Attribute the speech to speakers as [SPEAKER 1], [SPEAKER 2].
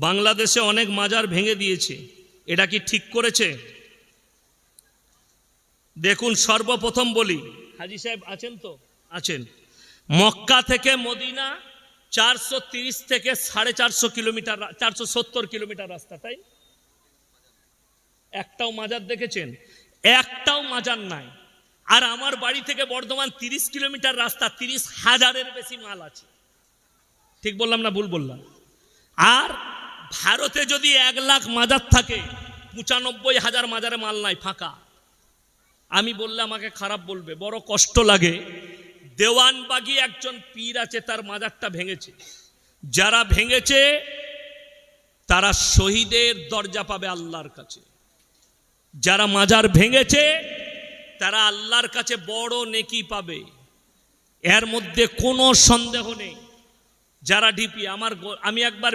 [SPEAKER 1] বাংলাদেশে অনেক মাজার ভেঙে দিয়েছে, এটা কি ঠিক করেছে? দেখুন, সর্বপ্রথম বলি, হাজী সাহেব আছেন তো? আছেন। মক্কা থেকে মদিনা 430 থেকে 450 কিলোমিটার, 470 কিলোমিটার রাস্তা, তাই? একটাও মাজার দেখেছেন? একটাও মাজার নাই। আর আমার বাড়ি থেকে বর্ধমান 30 কিলোমিটার রাস্তা, 30,000-এর বেশি মাল আছে। ঠিক বললাম না ভুল বললাম? আর ভারতে যদি 1 লাখ মাজার থাকে, 95,000 মাজারে মাল নাই, ফাঁকা। আমি বললে আমাকে খারাপ বলবে, বড় কষ্ট লাগে। দেওয়ানবাগি একজন পীর আছে, তার মাজারটা ভেঙেছে। যারা ভেঙেছে তারা শহীদের দরজা পাবে আল্লাহর কাছে। যারা মাজার ভেঙেছে তারা আল্লাহর কাছে বড় নেকি পাবে, এর মধ্যে কোনো সন্দেহ নেই। যারা ডিপি, আমি একবার